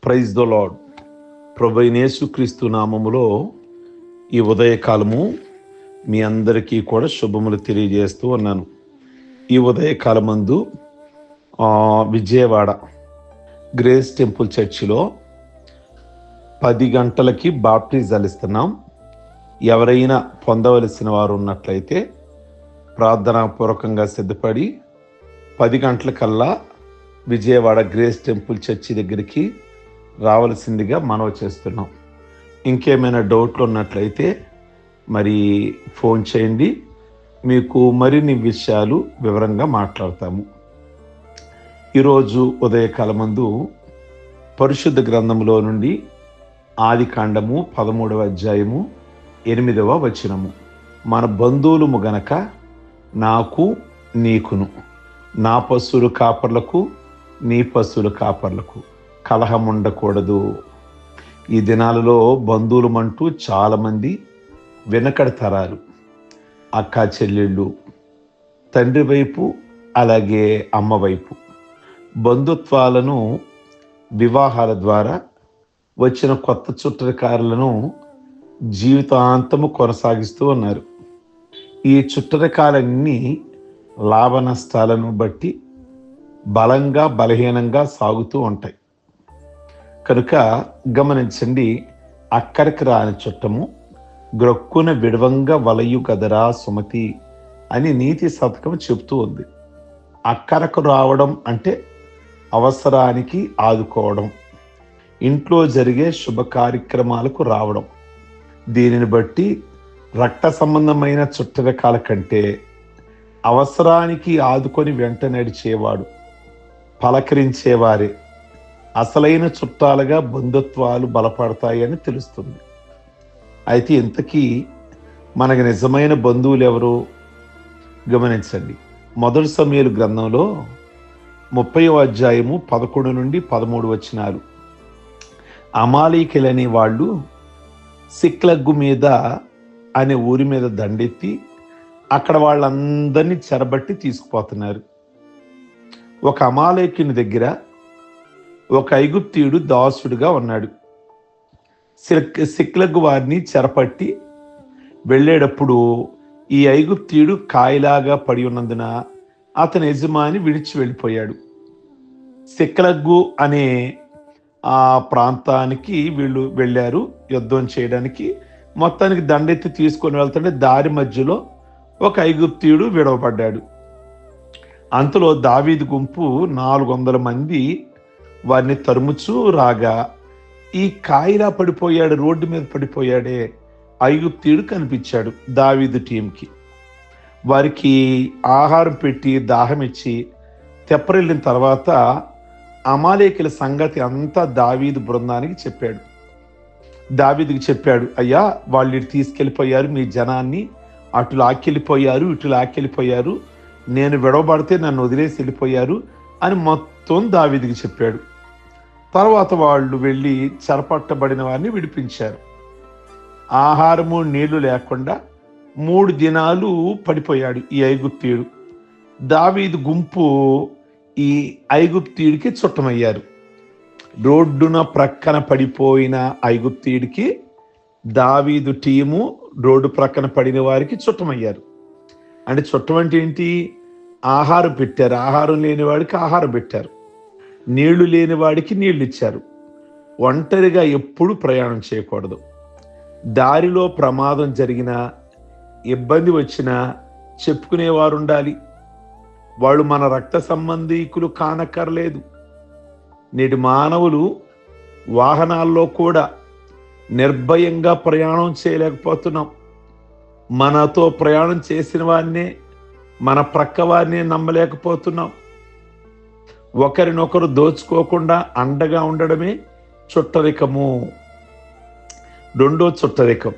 Praise the lord. ప్రభువైన యేసుక్రీస్తు నామములో ఈ ఉదయకాలము మీ అందరికీ కూడా శుభములు తెలియజేస్తూ ఉన్నాను. ఈ ఉదయకాలమందు విజయవాడ గ్రేస్ టెంపుల్ చర్చిలో 10 గంటలకి బాప్టిజాలు ఇస్తున్నాం. ఎవరైనా పొందవలసిన వారు ఉన్నట్లయితే ప్రార్థనాపూర్వకంగా సిద్ధపడి 10 గంటలకల్లా విజయవాడ గ్రేస్ టెంపుల్ చర్చి దగ్గరికి రావాల్సిందిగా మనవి చేస్తున్నాం. ఇంకేమైనా డౌట్లు ఉన్నట్లయితే మరి ఫోన్ చేయండి, మీకు మరిన్ని విషయాలు వివరంగా మాట్లాడతాము. ఈరోజు ఉదయకాలమందు పరిశుద్ధ గ్రంథంలో నుండి ఆదికాండము 13వ అధ్యాయము 8వ వచనము. మన బంధువులము గనక నాకు నీకును, నా పశువుల కాపర్లకు నీ పశువుల కాపర్లకు కలహం ఉండకూడదు. ఈ దినాలలో బంధువులమంటూ చాలామంది వెనకడి తరాలు, అక్క చెల్లెళ్ళు, తండ్రి వైపు అలాగే అమ్మ వైపు బంధుత్వాలను వివాహాల ద్వారా వచ్చిన కొత్త చుట్టరికారులను జీవితాంతము కొనసాగిస్తూ ఉన్నారు. ఈ చుట్టరికాలన్నీ లాభ నష్టాలను బట్టి బలంగా బలహీనంగా సాగుతూ ఉంటాయి. కనుక గమనించండి, అక్కడికి రాని చుట్టము గ్రొక్కున విడవంగా వలయు గదరా సుమతి అని నీతి శతకం చెప్తూ ఉంది. అక్కరకు రావడం అంటే అవసరానికి ఆదుకోవడం, ఇంట్లో జరిగే శుభ కార్యక్రమాలకు రావడం. దీనిని బట్టి రక్త సంబంధమైన చుట్టరికాల కంటే అవసరానికి ఆదుకొని వెంట నడిచేవాడు, పలకరించేవారే అసలైన చుట్టాలుగా బంధుత్వాలు బలపడతాయని తెలుస్తుంది. అయితే ఇంతకీ మనకు నిజమైన బంధువులు ఎవరు? గమనించండి. మొదటి సమూయేలు గ్రంథంలో 30వ అధ్యాయము 11 నుండి 13 వచనాలు. అమాలీకులనే వాళ్ళు సిక్లగ్గు మీద అనే ఊరి మీద దండెత్తి అక్కడ వాళ్ళందరినీ చెరబట్టి తీసుకుపోతున్నారు. ఒక అమాలేకుని దగ్గర ఒక ఐగుప్తీయుడు దాసుడుగా ఉన్నాడు. సిక్లగ్గు వారిని చెరపట్టి వెళ్ళేటప్పుడు ఈ ఐగుప్తీయుడు కాయలాగా పడి ఉన్నందున అతని యజమాని విడిచి వెళ్ళిపోయాడు. సిక్లగ్గు అనే ఆ ప్రాంతానికి వీళ్ళు వెళ్ళారు యుద్ధం చేయడానికి. మొత్తానికి దండెత్తి తీసుకొని వెళ్తుంటే దారి మధ్యలో ఒక ఐగుప్తీయుడు విడవబడ్డాడు. అంతలో దావీదు గుంపు 400 మంది వారిని తరుముచూ రాగా ఈ కాయిలా పడిపోయాడు, రోడ్డు మీద పడిపోయాడే ఐగుప్తీయుడు కనిపించాడు దావీదు టీంకి. వారికి ఆహారం పెట్టి దాహం ఇచ్చి తెప్పరిల్లిన తర్వాత అమాలేకుల సంగతి అంతా దావీదు బృందానికి చెప్పాడు. దావీదుకి చెప్పాడు, అయ్యా వాళ్ళు ఇటు తీసుకెళ్ళిపోయారు, మీ జనాన్ని అటు లాక్కెళ్ళిపోయారు, ఇటు లాక్కెళ్ళిపోయారు, నేను విడవబడితే నన్ను వదిలేసి వెళ్ళిపోయారు అని మొత్తం దావీదుకి చెప్పాడు. తర్వాత వాళ్ళు వెళ్ళి చెరపట్టబడిన వారిని విడిపించారు. ఆహారము నీళ్లు లేకుండా 3 దినాలు పడిపోయాడు ఈ ఐగుప్తీయుడు. దావీదు గుంపు ఈ ఐగుప్తీయుడికి చుట్టమయ్యారు. రోడ్డున ప్రక్కన పడిపోయిన ఐగుప్తీయుడికి దావీదు టీము రోడ్డు ప్రక్కన పడిన వారికి చుట్టమయ్యారు. అంటే చుట్టం అంటే ఏంటి? ఆహారం పెట్టారు. ఆహారం లేని వాడికి ఆహారం పెట్టారు, నీళ్లు లేని వాడికి నీళ్లు ఇచ్చారు. ఒంటరిగా ఎప్పుడు ప్రయాణం చేయకూడదు. దారిలో ప్రమాదం జరిగినా ఇబ్బంది వచ్చినా చెప్పుకునేవారు ఉండాలి. వాళ్ళు మన రక్త సంబంధీకులు కానక్కర్లేదు. నేటి మానవులు వాహనాల్లో కూడా నిర్భయంగా ప్రయాణం చేయలేకపోతున్నాం. మనతో ప్రయాణం చేసిన వారినే, మన ప్రక్క వారినే నమ్మలేకపోతున్నాం. ఒకరినొకరు దోచుకోకుండా అండగా ఉండడమే చుట్టరికము. రెండో చుట్టరికం,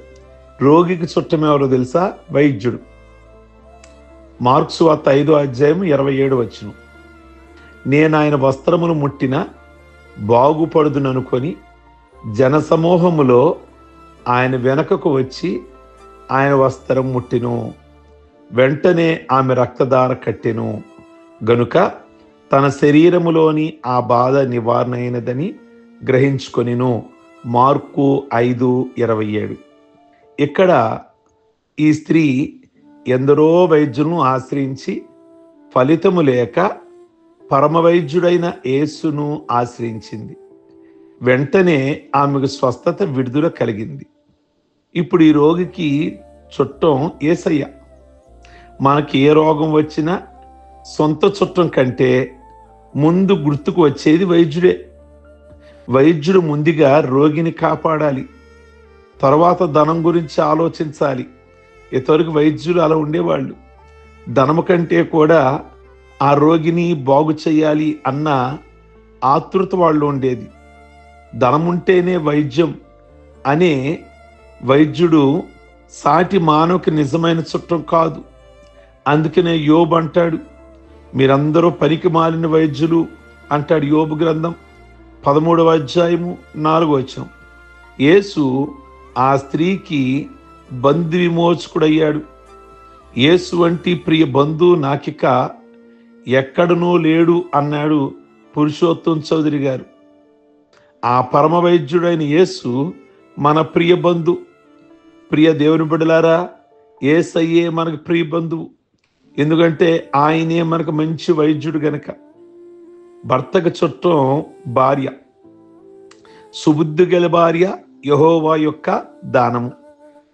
రోగికి చుట్టం ఎవరో తెలుసా? వైద్యుడు. మార్కు సువార్త 5వ అధ్యాయం 27 వచనం. నేను ఆయన వస్త్రమును ముట్టిన బాగుపడుదుననుకొని జనసమూహములో ఆయన వెనకకు వచ్చి ఆయన వస్త్రం ముట్టెను. వెంటనే ఆమె రక్తధార కట్టెను గనుక తన శరీరములోని ఆ బాధ నివారణ అయినదని గ్రహించుకొనిను. మార్కు 5:27. ఇక్కడ ఈ స్త్రీ ఎందరో వైద్యులను ఆశ్రయించి ఫలితము లేక పరమ వైద్యుడైన యేసును ఆశ్రయించింది. వెంటనే ఆమెకు స్వస్థత, విడుదల కలిగింది. ఇప్పుడు ఈ రోగికి చుట్టం యేసయ్య. మనకి ఏ రోగం వచ్చినా సొంత చుట్టం కంటే ముందు గుర్తుకు వచ్చేది వైద్యుడే. వైద్యుడు ముందుగా రోగిని కాపాడాలి, తర్వాత ధనం గురించి ఆలోచించాలి. ఇతరులకు వైద్యులు అలా ఉండేవాళ్ళు. ధనము కంటే కూడా ఆ రోగిని బాగు చేయాలి అన్న ఆతృత వాళ్ళు ఉండేది. ధనముంటేనే వైద్యం అనే వైద్యుడు సాటి మానవుకి నిజమైన చుట్టం కాదు. అందుకనే యోబు అంటాడు, మీరందరూ పనికి మాలిన వైద్యులు అంటాడు. యోబు గ్రంథం 13:4. యేసు ఆ స్త్రీకి బంధు విమోచకుడయ్యాడు. యేసు వంటి ప్రియ బంధువు నాకిక ఎక్కడనూ లేడు అన్నాడు పురుషోత్తం చౌదరి గారు. ఆ పరమ వైద్యుడైన యేసు మన ప్రియ బంధు. ప్రియ దేవుని బిడ్డలారా, యేసయ్యే మనకు ప్రియ బంధువు. ఎందుకంటే ఆయనే మనకు మంచి వైద్యుడు గనక. భర్తకు చుట్టం భార్య. సుబుద్ధి గల భార్య యెహోవా యొక్క దానము.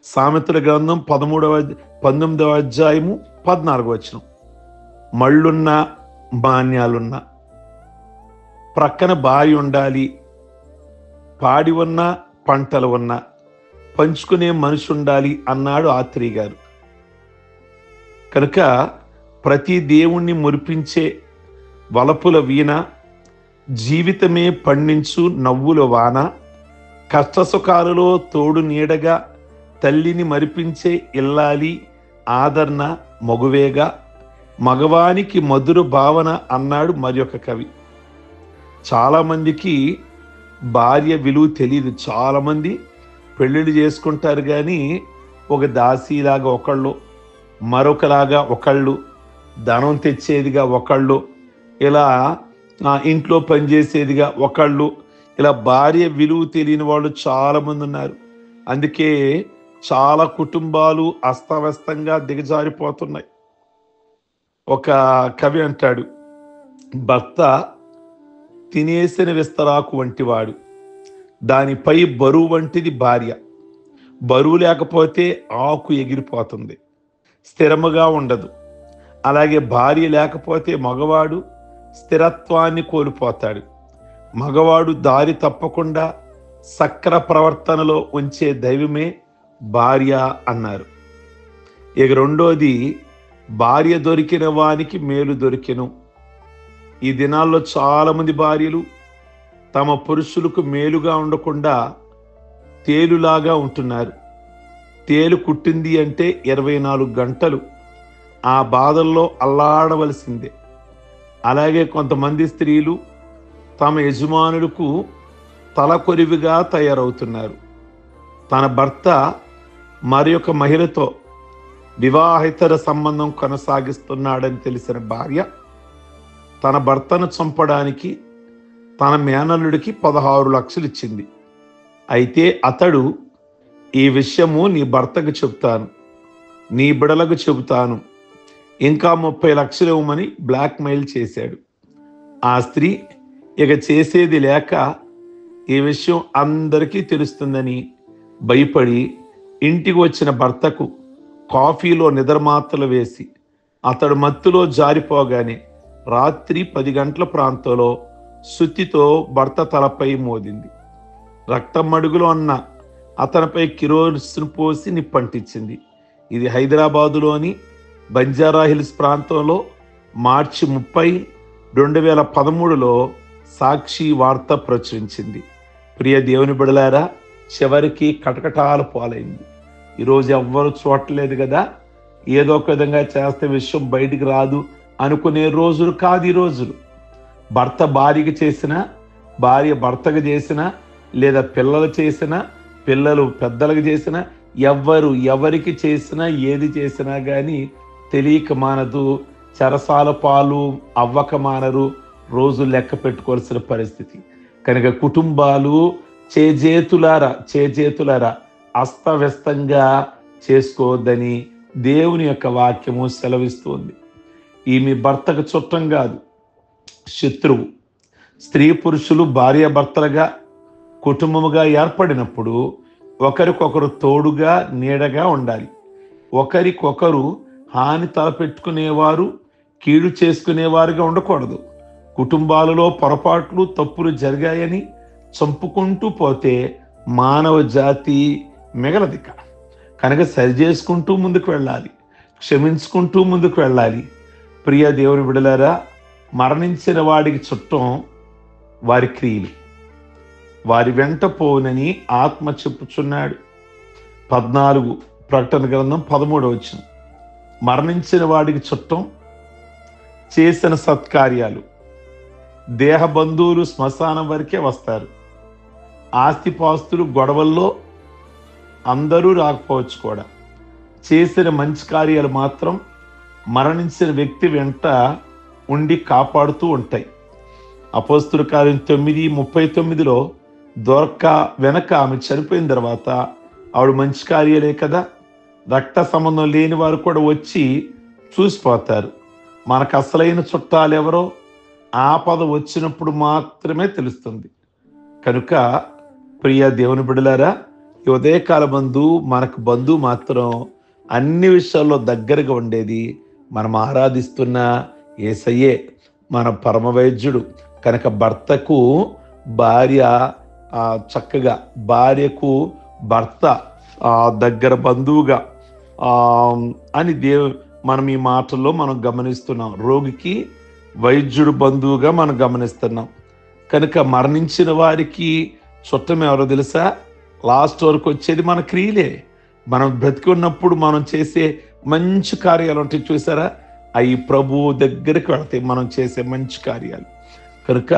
సామెతల గ్రంథం 19:14. మళ్ళున్న మాన్యాలున్న ప్రక్కన భార్య ఉండాలి. పాడి ఉన్న పంటలు ఉన్న పంచుకునే మనిషి ఉండాలి అన్నాడు ఆత్రేయ గారు. కనుక ప్రతి దేవుణ్ణి మురిపించే వలపుల వీణ, జీవితమే పండించు నవ్వుల వాన, కష్టసుఖాలలో తోడు నీడగా తల్లిని మరిపించే ఇల్లాలి ఆదరణ మగువేగా, మగవానికి మధుర భావన అన్నాడు మరి ఒక కవి. చాలామందికి భార్య విలువ తెలియదు. చాలామంది పెళ్ళిళ్ళు చేసుకుంటారు కానీ ఒక దాసీలాగా ఒకళ్ళు, మరొకలాగా ఒకళ్ళు, ధనం తెచ్చేదిగా ఒకళ్ళు, ఇలా ఇంట్లో పనిచేసేదిగా ఒకళ్ళు, ఇలా భార్య విలువ తెలియని వాళ్ళు చాలామంది ఉన్నారు. అందుకే చాలా కుటుంబాలు అస్తవ్యస్తంగా దిగజారిపోతున్నాయి. ఒక కవి అంటాడు, భర్త తినేసిన విస్తరాకు వంటివాడు, దానిపై బరువు వంటిది భార్య. బరువు లేకపోతే ఆకు ఎగిరిపోతుంది, స్థిరముగా ఉండదు. అలాగే భార్య లేకపోతే మగవాడు స్థిరత్వాన్ని కోల్పోతాడు. మగవాడు దారి తప్పకుండా సక్ర ప్రవర్తనలో ఉంచే దైవమే భార్య అన్నారు. ఇక రెండోది, భార్య దొరికిన వానికి మేలు దొరికెను. ఈ దినాల్లో చాలామంది భార్యలు తమ పురుషులకు మేలుగా ఉండకుండా తేలులాగా ఉంటున్నారు. తేలు కుట్టింది అంటే 24 గంటలు ఆ బాధల్లో అల్లాడవలసిందే. అలాగే కొంతమంది స్త్రీలు తమ యజమానులకు తలకొరివిగా తయారవుతున్నారు. తన భర్త మరి ఒక మహిళతో వివాహేతర సంబంధం కొనసాగిస్తున్నాడని తెలిసిన భార్య తన భర్తను చంపడానికి తన మేనల్లుడికి 16 లక్షలు ఇచ్చింది. అయితే అతడు, ఈ విషయము నీ భర్తకు చెబుతాను, నీ బిడలకు చెబుతాను, ఇంకా 30 లక్షలు ఇవ్వమని బ్లాక్మెయిల్ చేశాడు. ఆ స్త్రీ ఇక చేసేది లేక ఈ విషయం అందరికీ తెలుస్తుందని భయపడి ఇంటికి వచ్చిన భర్తకు కాఫీలో నిద్రమాత్రలు వేసి అతడు మత్తులో జారిపోగానే రాత్రి 10 గంటల ప్రాంతంలో సుత్తితో భర్త తలపై మోదింది. రక్తం మడుగులో అన్న అతనిపై కిరోసిన్ పోసి నిప్పంటించింది. ఇది హైదరాబాదులోని బంజారా హిల్స్ ప్రాంతంలో మార్చి 30, 2013లో సాక్షి వార్త ప్రచురించింది. ప్రియ దేవుని బిడలారా, చివరికి కటకటాల పాలైంది. ఈరోజు ఎవ్వరు చూడలేదు కదా, ఏదో ఒక విధంగా చేస్తే విషయం బయటికి రాదు అనుకునే రోజులు కాదు ఈ రోజులు. భర్త భార్యకి చేసినా, భార్య భర్తకు చేసినా, లేదా పిల్లలు చేసినా, పిల్లలు పెద్దలకు చేసినా, ఎవరికి చేసినా ఏది చేసినా కానీ తెలియక మానదు, చెరసాల పాలు అవ్వక మానరు, రోజు లెక్క పెట్టుకోవాల్సిన పరిస్థితి. కనుక కుటుంబాలు చేజేతులారా అస్తవ్యస్తంగా చేసుకోవద్దని దేవుని యొక్క వాక్యము సెలవిస్తుంది. ఈమె భర్తకు చుట్టం కాదు, శత్రువు. స్త్రీ పురుషులు భార్యాభర్తలుగా కుటుంబముగా ఏర్పడినప్పుడు ఒకరికొకరు తోడుగా నీడగా ఉండాలి. ఒకరికొకరు హాని తలపెట్టుకునేవారు, కీడు చేసుకునేవారుగా ఉండకూడదు. కుటుంబాలలో పొరపాట్లు తప్పులు జరిగాయని చంపుకుంటూ పోతే మానవ జాతి మిగలదిక. కనుక సరిచేసుకుంటూ ముందుకు వెళ్ళాలి, క్షమించుకుంటూ ముందుకు వెళ్ళాలి. ప్రియ దేవుని బిడ్డలారా, మరణించిన వాడికి చుట్టం వారి క్రియలు, వారి వెంట పోవునని ఆత్మ చెప్పుచున్నాడు. 14 ప్రకటన గ్రంథం 13వ వచనం. మరణించిన వాడికి చుట్టం చేసిన సత్కార్యాలు. దేహ బంధువులు శ్మశానం వరకే వస్తారు. ఆస్తిపాస్తులు గొడవల్లో అందరూ రాకపోవచ్చు కూడా. చేసిన మంచి కార్యాలు మాత్రం మరణించిన వ్యక్తి వెంట ఉండి కాపాడుతూ ఉంటాయి. అపోస్తుల కార్యం 9:39 దొరక్క వెనక ఆమె చనిపోయిన తర్వాత ఆవిడ మంచి కార్యాలే కదా, రక్త సంబంధం లేని వారు కూడా వచ్చి చూసిపోతారు. మనకు అసలైన చుట్టాలు ఎవరో ఆపద వచ్చినప్పుడు మాత్రమే తెలుస్తుంది. కనుక ప్రియ దేవుని బిడ్డలారా, ఈ ఉదయకాలమందు మనకు బంధువు మాత్రం అన్ని విషయాల్లో దగ్గరగా ఉండేది మనం ఆరాధిస్తున్న యేసయ్యే, మన పరమ వైద్యుడు. కనుక భర్తకు భార్య చక్కగా, భార్యకు భర్త దగ్గర బంధువుగా అని మనం ఈ మాటల్లో మనం గమనిస్తున్నాం. రోగికి వైద్యుడు బంధువుగా మనం గమనిస్తున్నాం. కనుక మరణించిన వారికి చుట్టం ఎవరో తెలుసా? లాస్ట్ వరకు వచ్చేది మన క్రియలే. మనం బ్రతికి ఉన్నప్పుడు మనం చేసే మంచి కార్యాలు ఉంటాయి చూసారా, అవి ప్రభువు దగ్గరికి వెళతాయి మనం చేసే మంచి కార్యాలు. కనుక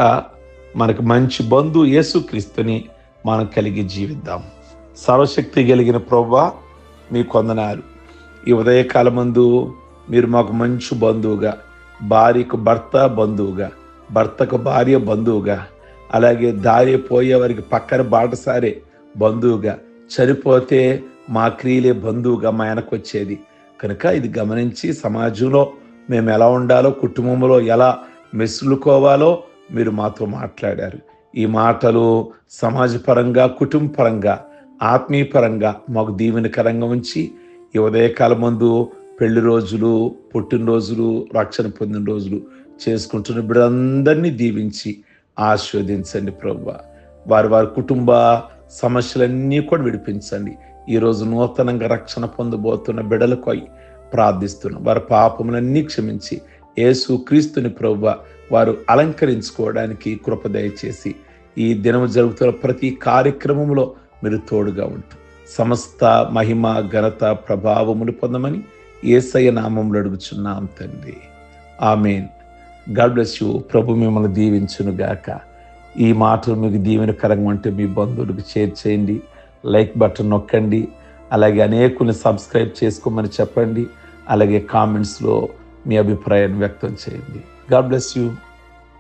మనకు మంచి బంధువు యేసుక్రీస్తుని మనం కలిగి జీవిద్దాం. సర్వశక్తి కలిగిన ప్రభువా, మీకు వందనాలు. ఈ ఉదయకాలమందు మీరు మాకు మంచి బంధువుగా, భార్యకు భర్త బంధువుగా, భర్తకు భార్య బంధువుగా, అలాగే దారి పోయే వారికి పక్కన బాటసారే బంధువుగా, చనిపోతే మా క్రియలే బంధువుగా మా వెనక వచ్చేది. కనుక ఇది గమనించి సమాజంలో మేము ఎలా ఉండాలో, కుటుంబంలో ఎలా మెసులుకోవాలో మీరు మాతో మాట్లాడారు. ఈ మాటలు సమాజపరంగా, కుటుంబపరంగా, ఆత్మీయపరంగా మాకు దీవెనకరంగా ఉంచి ఈ ఉదయకాలం ముందు పెళ్లి రోజులు, పుట్టినరోజులు, రక్షణ పొందిన రోజులు చేసుకుంటున్న బిడ్డలందరినీ దీవించి ఆశీర్వదించండి ప్రభువా. వారి వారి కుటుంబ సమస్యలన్నీ కూడా విడిపించండి. ఈరోజు నూతనంగా రక్షణ పొందబోతున్న బిడ్డలకు ప్రార్థిస్తున్నాం. వారి పాపములన్నీ క్షమించి యేసు క్రీస్తుని ప్రభువా వారు అలంకరించుకోవడానికి కృప దయచేసి ఈ దినము జరుగుతున్న ప్రతి కార్యక్రమంలో మీరు తోడుగా ఉంటూ సమస్త మహిమ, ఘనత, ప్రభావములు పొందమని యేసయ్య నామములో అడుగుచున్నాం తండ్రి. ఆమేన్. God bless you. ప్రభు మిమ్మల్ని దీవించును గాక. ఈ మాటలు మీకు దీవెనకరంగా ఉంటే మీ బంధువులకు షేర్ చేయండి, లైక్ బటన్ నొక్కండి, అలాగే అనేకుల్ని సబ్స్క్రైబ్ చేసుకోమని చెప్పండి, అలాగే కామెంట్స్లో మీ అభిప్రాయాన్ని వ్యక్తం చేయండి. God bless you.